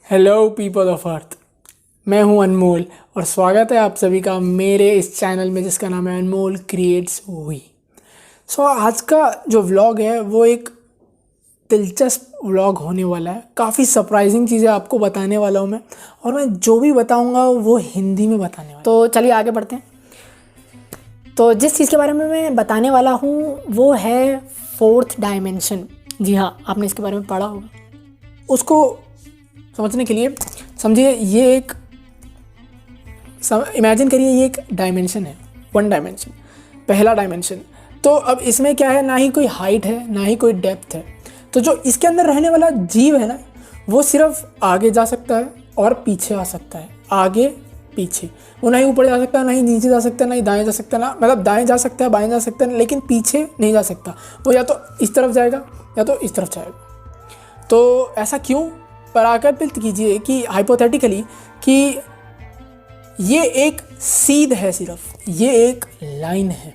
Hello people of earth. मैं हूं अनमोल और स्वागत है आप सभी का मेरे इस चैनल में जिसका नाम है अनमोल क्रिएट्स वी। आज का जो व्लॉग है वो एक दिलचस्प व्लॉग होने वाला है। काफ़ी सरप्राइजिंग चीज़ें आपको बताने वाला हूं मैं, और मैं जो भी बताऊंगा वो हिंदी में बताने वाला। तो चलिए आगे बढ़ते हैं। तो जिस चीज़ के बारे में मैं बताने वाला हूँ वो है फोर्थ डायमेंशन। जी हाँ, आपने इसके बारे में पढ़ा होगा। उसको समझने के लिए समझिए, ये एक इमेजिन करिए, ये एक डायमेंशन है, वन डायमेंशन, पहला डायमेंशन। तो अब इसमें क्या है, ना ही कोई हाइट है ना ही कोई डेप्थ है। तो जो इसके अंदर रहने वाला जीव है ना, वो सिर्फ आगे जा सकता है और पीछे आ सकता है। आगे पीछे, वो ना ही ऊपर जा सकता है ना ही नीचे जा सकता है ना ही दाएं जा सकता है, ना मतलब दाएं जा सकता है बाएं जा सकता है, लेकिन पीछे नहीं जा सकता। वो या तो इस तरफ जाएगा या तो इस तरफ जाएगा। तो ऐसा क्यों? पराकल्पित कीजिए कि हाइपोथेटिकली कि ये एक सीध है, सिर्फ ये एक लाइन है।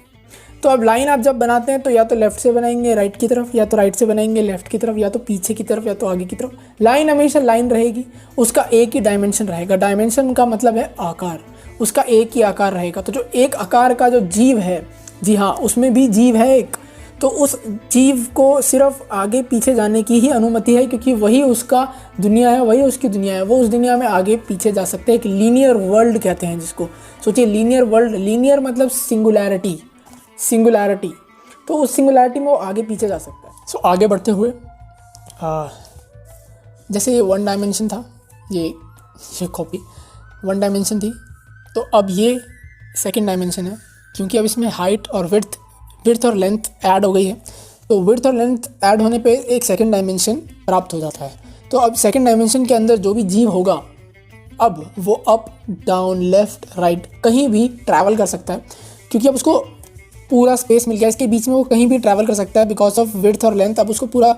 तो अब लाइन आप जब बनाते हैं तो या तो लेफ़्ट से बनाएंगे राइट की तरफ, या तो राइट से बनाएंगे लेफ़्ट की तरफ, या तो पीछे की तरफ या तो आगे की तरफ। लाइन हमेशा लाइन रहेगी, उसका एक ही डायमेंशन रहेगा। डायमेंशन का मतलब है आकार, उसका एक ही आकार रहेगा। तो जो एक आकार का जो जीव है, जी हाँ, उसमें भी जीव है एक, तो उस जीव को सिर्फ आगे पीछे जाने की ही अनुमति है, क्योंकि वही उसका दुनिया है, वही उसकी दुनिया है। वो उस दुनिया में आगे पीछे जा सकते हैं। एक लीनियर वर्ल्ड कहते हैं जिसको। सोचिए, लीनियर वर्ल्ड, लीनियर मतलब सिंगुलैरिटी, सिंगुलैरिटी। तो उस सिंगुलैरिटी में वो आगे पीछे जा सकता है। आगे बढ़ते हुए जैसे ये वन डायमेंशन था, ये कॉपी वन डायमेंशन थी, तो अब ये सेकेंड डायमेंशन है, क्योंकि अब इसमें हाइट और विड्थ और लेंथ ऐड हो गई है। तो विड्थ और लेंथ ऐड होने पे एक सेकंड डायमेंशन प्राप्त हो जाता है। तो अब सेकंड डायमेंशन के अंदर जो भी जीव होगा, अब वो अप डाउन लेफ्ट राइट कहीं भी ट्रैवल कर सकता है, क्योंकि अब उसको पूरा स्पेस मिल गया इसके बीच में। वो कहीं भी ट्रैवल कर सकता है बिकॉज ऑफ विड्थ और लेंथ। अब उसको पूरा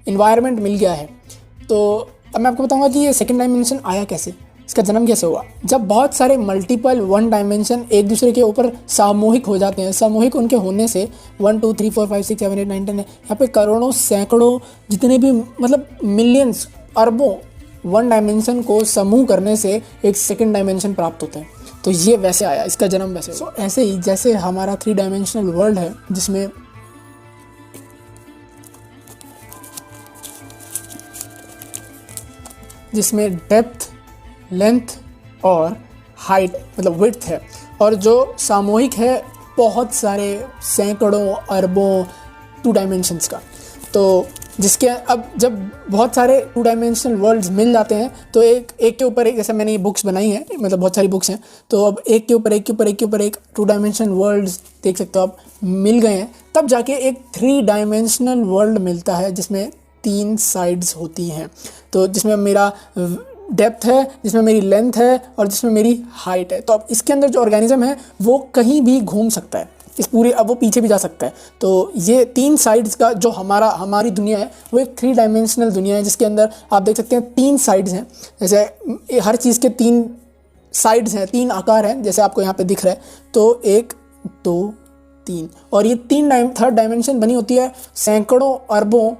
इन्वायरमेंट मिल गया है। तो अब मैं आपको बताऊंगा कि ये सेकंड डायमेंशन आया कैसे, इसका जन्म कैसे हुआ। जब बहुत सारे मल्टीपल वन डायमेंशन एक दूसरे के ऊपर सामूहिक हो जाते हैं, सामूहिक उनके होने से 1 2 3 4 5 6 7 8 9 10 यहाँ पे करोड़ों सैकड़ों जितने भी मतलब मिलियंस अरबों वन डायमेंशन को समूह करने से एक सेकंड डायमेंशन प्राप्त होता है। तो ये वैसे आया, इसका जन्म वैसे हुआ। ऐसे ही जैसे हमारा 3 डायमेंशनल वर्ल्ड है, जिसमें डेप्थ, लेंथ और हाइट मतलब विड्थ है, और जो सामूहिक है बहुत सारे सैकड़ों अरबों 2 डायमेंशंस का। तो जिसके अब जब बहुत सारे 2 डायमेंशनल वर्ल्ड्स मिल जाते हैं तो एक के ऊपर एक, जैसे मैंने ये बुक्स बनाई हैं, मतलब बहुत सारी बुक्स हैं, तो अब एक के ऊपर एक 2 डायमेंशनल वर्ल्ड्स देख सकते हो आप मिल गए हैं। तब जाके एक 3 डायमेंशनल वर्ल्ड मिलता है जिसमें 3 साइड्स होती हैं। तो जिसमें मेरा डेप्थ है, जिसमें मेरी लेंथ है और जिसमें मेरी हाइट है। तो अब इसके अंदर जो ऑर्गेनिज्म है वो कहीं भी घूम सकता है इस पूरे, अब वो पीछे भी जा सकता है। तो ये 3 साइड्स का जो हमारी दुनिया है वो एक 3 डायमेंशनल दुनिया है, जिसके अंदर आप देख सकते हैं 3 साइड्स हैं। जैसे हर चीज़ के 3 साइड्स हैं, 3 आकार हैं, जैसे आपको यहाँ पे दिख रहा है। तो 1 2 3, और ये 3 थर्ड डायमेंशन बनी होती है सैकड़ों अरबों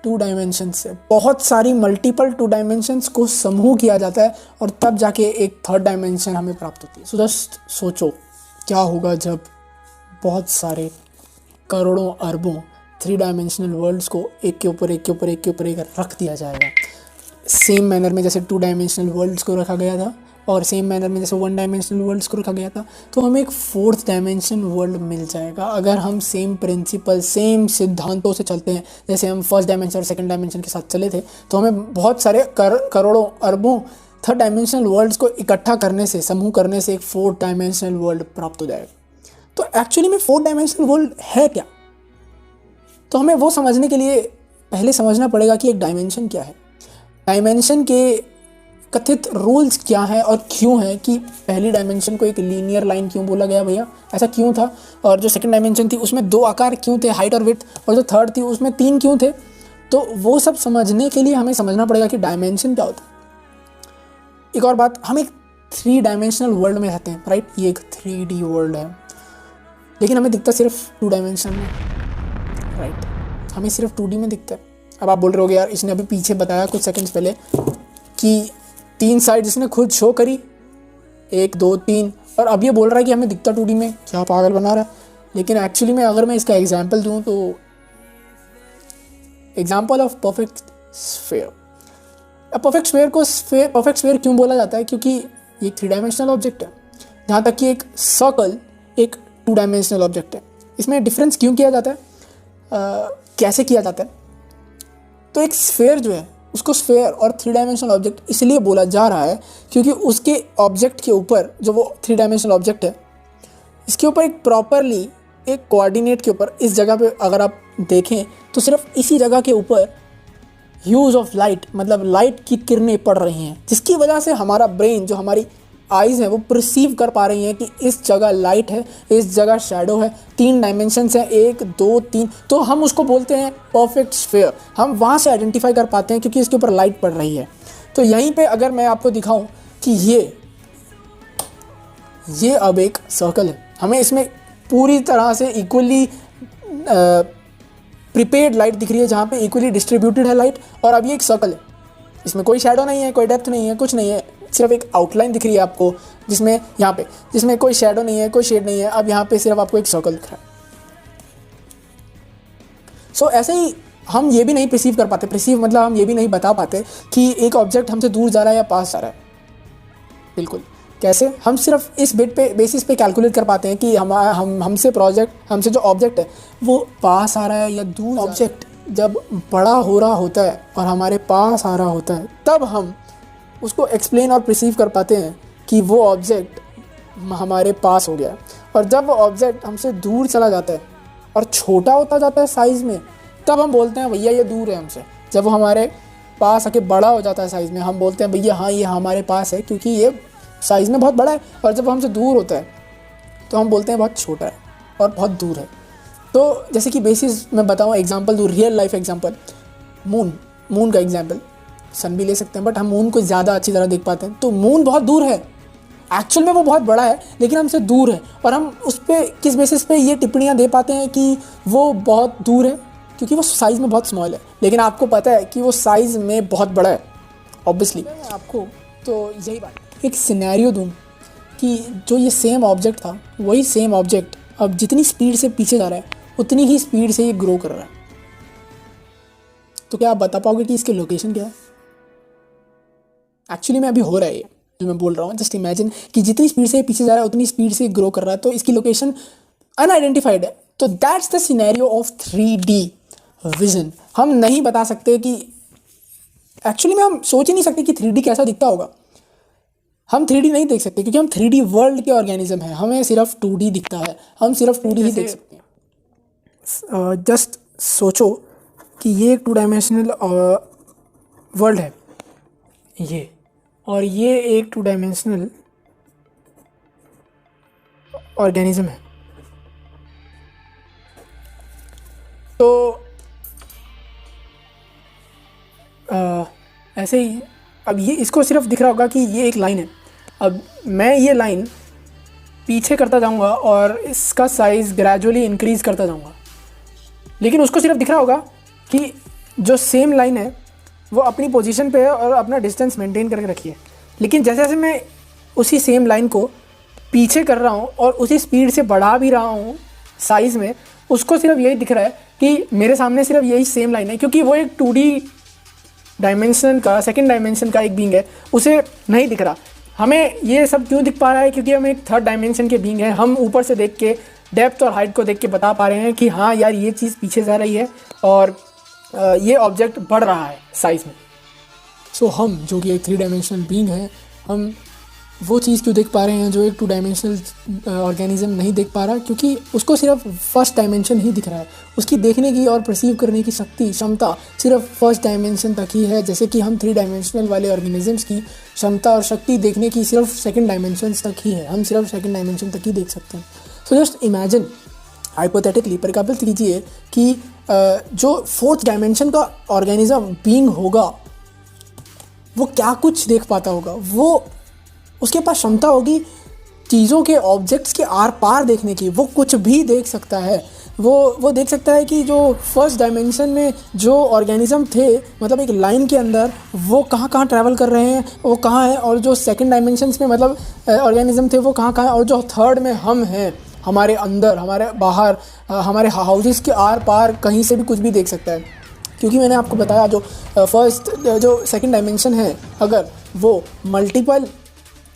2 डायमेंशन से। बहुत सारी मल्टीपल 2 डायमेंशंस को समूह किया जाता है और तब जाके एक थर्ड डायमेंशन हमें प्राप्त होती है। सो जस्ट सोचो क्या होगा जब बहुत सारे करोड़ों अरबों 3 डायमेंशनल वर्ल्ड्स को एक के ऊपर एक रख दिया जाएगा। सेम मैनर में जैसे 2 डायमेंशनल वर्ल्ड्स को रखा गया था, और सेम मैनर में जैसे 1 डायमेंशनल वर्ल्ड्स को रखा गया था, तो हमें एक 4th डायमेंशन वर्ल्ड मिल जाएगा अगर हम सेम प्रिंसिपल, सेम सिद्धांतों से चलते हैं। जैसे हम फर्स्ट डायमेंशन और सेकंड डायमेंशन के साथ चले थे, तो हमें बहुत सारे करोड़ों अरबों थर्ड डायमेंशनल वर्ल्ड्स को इकट्ठा करने से, समूह करने से एक 4th डायमेंशनल वर्ल्ड प्राप्त हो जाएगा। तो एक्चुअली में 4th डायमेंशनल वर्ल्ड है क्या? तो हमें वो समझने के लिए पहले समझना पड़ेगा कि एक डायमेंशन क्या है, डायमेंशन के कथित रूल्स क्या हैं और क्यों है कि पहली डायमेंशन को एक लीनियर लाइन क्यों बोला गया भैया, ऐसा क्यों था। और जो सेकंड डायमेंशन थी उसमें 2 आकार क्यों थे, हाइट और विड्थ, और जो थर्ड थी उसमें 3 क्यों थे। तो वो सब समझने के लिए हमें समझना पड़ेगा कि डायमेंशन क्या होता है। एक और बात, हम एक 3 डायमेंशनल वर्ल्ड में रहते हैं, राइट। ये एक 3D वर्ल्ड है, लेकिन हमें दिखता सिर्फ 2 डायमेंशन में, राइट। हमें सिर्फ 2D में दिखता है। अब आप बोल रहे होगे यार इसने अभी पीछे बताया कुछ सेकंड्स पहले कि 3 साइड इसने खुद शो करी, 1 2 3, और अब ये बोल रहा है कि हमें दिखता 2D में, क्या पागल बना रहा है। लेकिन एक्चुअली में अगर मैं इसका एग्जाम्पल दूँ तो example of perfect sphere. Perfect sphere क्यों बोला जाता है, क्योंकि ये एक 3 डायमेंशनल ऑब्जेक्ट है, जहाँ तक कि एक सर्कल एक 2 डायमेंशनल ऑब्जेक्ट है। इसमें डिफरेंस क्यों किया जाता है, कैसे किया जाता है, तो एक स्फीयर जो है उसको स्फीयर और 3 डायमेंशनल ऑब्जेक्ट इसलिए बोला जा रहा है क्योंकि उसके ऑब्जेक्ट के ऊपर, जो वो 3 डायमेंशनल ऑब्जेक्ट है, इसके ऊपर एक प्रॉपरली एक कोऑर्डिनेट के ऊपर, इस जगह पे अगर आप देखें तो सिर्फ इसी जगह के ऊपर ह्यूज ऑफ लाइट, मतलब लाइट की किरणें पड़ रही हैं, जिसकी वजह से हमारा ब्रेन, जो हमारी आइज़ हैं, वो परसीव कर पा रही हैं कि इस जगह लाइट है, इस जगह शैडो है, 3 डायमेंशंस हैं, 1 2 3, तो हम उसको बोलते हैं परफेक्ट स्फीयर। हम वहाँ से आइडेंटिफाई कर पाते हैं क्योंकि इसके ऊपर लाइट पड़ रही है। तो यहीं पे अगर मैं आपको दिखाऊं कि ये अब एक सर्कल है, हमें इसमें पूरी तरह से इक्वली प्रिपेयर्ड लाइट दिख रही है, जहाँ पे इक्वली डिस्ट्रीब्यूटेड है लाइट, और अब ये एक सर्कल है, इसमें कोई शैडो नहीं है, कोई डेप्थ नहीं है, कुछ नहीं है, सिर्फ एक आउटलाइन दिख रही है आपको, जिसमें यहाँ पे जिसमें कोई शैडो नहीं है, कोई शेड नहीं है। अब यहाँ पे सिर्फ आपको एक सर्कल दिख रहा है। सो ऐसे ही हम ये भी नहीं परसीव कर पाते, परसीव मतलब हम ये भी नहीं बता पाते कि एक ऑब्जेक्ट हमसे दूर जा रहा है या पास जा रहा है। बिल्कुल, कैसे? हम सिर्फ इस बेसिस पे कैलकुलेट कर पाते हैं कि हमसे जो ऑब्जेक्ट है वो पास आ रहा है या दूर। ऑब्जेक्ट जब बड़ा हो रहा होता है और हमारे पास आ रहा होता है, तब हम उसको एक्सप्लेन और परसीव कर पाते हैं कि वो ऑब्जेक्ट हमारे पास हो गया। और जब वो ऑब्जेक्ट हमसे दूर चला जाता है और छोटा होता जाता है साइज़ में, तब हम बोलते हैं भैया ये दूर है हमसे। जब वो हमारे पास आके बड़ा हो जाता है साइज़ में, हम बोलते हैं भैया हाँ ये हमारे पास है, क्योंकि ये साइज़ में बहुत बड़ा है। और जब वो हमसे दूर होता है तो हम बोलते हैं बहुत छोटा है और बहुत दूर है। तो जैसे कि बेसिस मैं बताऊँ, एग्जांपल दूँ, रियल लाइफ एग्जांपल, मून का एग्जांपल, सन भी ले सकते हैं, बट हम मून को ज़्यादा अच्छी तरह देख पाते हैं। तो मून बहुत दूर है, एक्चुअल में वो बहुत बड़ा है लेकिन हमसे दूर है, और हम उस पर किस बेसिस पे ये टिप्पणियाँ दे पाते हैं कि वो बहुत दूर है, क्योंकि वो साइज़ में बहुत स्मॉल है। लेकिन आपको पता है कि वो साइज़ में बहुत बड़ा है, ऑब्वियसली। आपको तो यही बात, एक सिनेरियो दूँ कि जो ये सेम ऑब्जेक्ट था, वही सेम ऑब्जेक्ट अब जितनी स्पीड से पीछे जा रहा है उतनी ही स्पीड से ये ग्रो कर रहा है। तो क्या आप बता पाओगे कि इसकी लोकेशन क्या है? एक्चुअली में अभी हो रहा है ये जो मैं बोल रहा हूँ। जस्ट इमेजिन कि जितनी स्पीड से पीछे जा रहा है उतनी स्पीड से ग्रो कर रहा है, तो इसकी लोकेशन अनआइडेंटिफाइड है। तो that's the scenario of 3D vision. हम नहीं बता सकते कि एक्चुअली में हम सोच ही नहीं सकते कि 3D कैसा दिखता होगा। हम 3D नहीं देख सकते क्योंकि हम 3D वर्ल्ड के ऑर्गेनिज्म हैं, हमें सिर्फ 2D दिखता है, हम सिर्फ 2D ही देख सकते हैं। जस्ट सोचो कि ये एक 2 डायमेंशनल वर्ल्ड है ये, और ये एक 2 डायमेंशनल ऑर्गेनिज्म है। तो ऐसे ही अब ये इसको सिर्फ दिख रहा होगा कि ये एक लाइन है। अब मैं ये लाइन पीछे करता जाऊंगा और इसका साइज़ ग्रेजुअली इंक्रीज़ करता जाऊंगा, लेकिन उसको सिर्फ दिख रहा होगा कि जो सेम लाइन है वो अपनी पोजीशन पे है और अपना डिस्टेंस मेंटेन करके रखी है। लेकिन जैसे जैसे मैं उसी सेम लाइन को पीछे कर रहा हूँ और उसी स्पीड से बढ़ा भी रहा हूँ साइज़ में, उसको सिर्फ यही दिख रहा है कि मेरे सामने सिर्फ यही सेम लाइन है, क्योंकि वो एक 2D डायमेंशन का, सेकंड डायमेंशन का एक बीइंग है, उसे नहीं दिख रहा। हमें ये सब क्यों दिख पा रहा है? क्योंकि हम एक 3rd डायमेंशन के बीइंग है। हम ऊपर से देख के डेप्थ और हाइट को देख के बता पा रहे हैं कि हाँ यार ये चीज़ पीछे जा रही है और ये ऑब्जेक्ट बढ़ रहा है साइज़ में। सो हम जो कि एक 3 डायमेंशनल बीइंग है, हम वो चीज़ क्यों देख पा रहे हैं जो एक 2 डायमेंशनल ऑर्गेनिज्म नहीं देख पा रहा? क्योंकि उसको सिर्फ फर्स्ट डायमेंशन ही दिख रहा है। उसकी देखने की और परसीव करने की क्षमता सिर्फ फर्स्ट डायमेंशन तक ही है, जैसे कि हम 3 डायमेंशनल वाले ऑर्गेनिजम्स की क्षमता और शक्ति देखने की सिर्फ सेकंड डायमेंशन तक ही है। हम सिर्फ सेकंड डायमेंशन तक ही देख सकते हैं। सो जस्ट इमेजिन, हाइपोथेटिकली परिकल्पित कीजिए कि जो 4th डायमेंशन का ऑर्गेनिज्म बीइंग होगा वो क्या कुछ देख पाता होगा। वो उसके पास क्षमता होगी चीज़ों के, ऑब्जेक्ट्स के आर पार देखने की। वो कुछ भी देख सकता है। वो देख सकता है कि जो फर्स्ट डायमेंशन में जो ऑर्गेनिज्म थे, मतलब एक लाइन के अंदर, वो कहाँ कहाँ ट्रैवल कर रहे हैं, वो कहाँ है, और जो सेकंड डायमेंशंस में मतलब ऑर्गेनिज्म थे वो कहाँ कहाँ है, और जो थर्ड में हम हैं, हमारे अंदर, हमारे बाहर, हमारे हाउसेस के आर पार कहीं से भी कुछ भी देख सकता है। क्योंकि मैंने आपको बताया जो फर्स्ट जो सेकंड डायमेंशन है, अगर वो multiple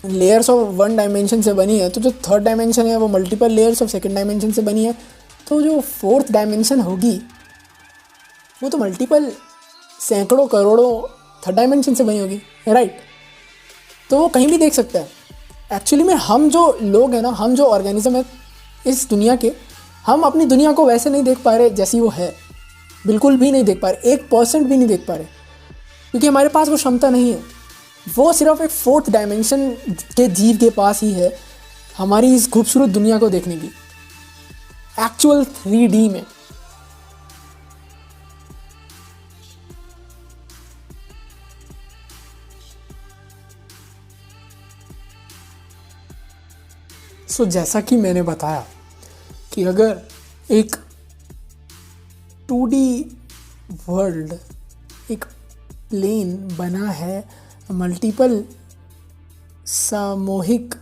layers of one dimension से बनी है, तो जो थर्ड डायमेंशन है वो multiple layers of second dimension से बनी है, तो जो फोर्थ डायमेंशन होगी वो तो मल्टीपल सैकड़ों करोड़ों थर्ड डायमेंशन से बनी होगी, राइट। तो वो कहीं भी देख सकता है। एक्चुअली में हम जो लोग हैं ना, हम जो ऑर्गेनिज्म है इस दुनिया के, हम अपनी दुनिया को वैसे नहीं देख पा रहे जैसी वो है, बिल्कुल भी नहीं देख पा रहे, 1% भी नहीं देख पा रहे, क्योंकि हमारे पास वो क्षमता नहीं है। वो सिर्फ एक फोर्थ डायमेंशन के जीव के पास ही है हमारी इस खूबसूरत दुनिया को देखने की, एक्चुअल 3D में। सो जैसा कि मैंने बताया कि अगर एक 2D वर्ल्ड, एक प्लेन बना है मल्टीपल सामूहिक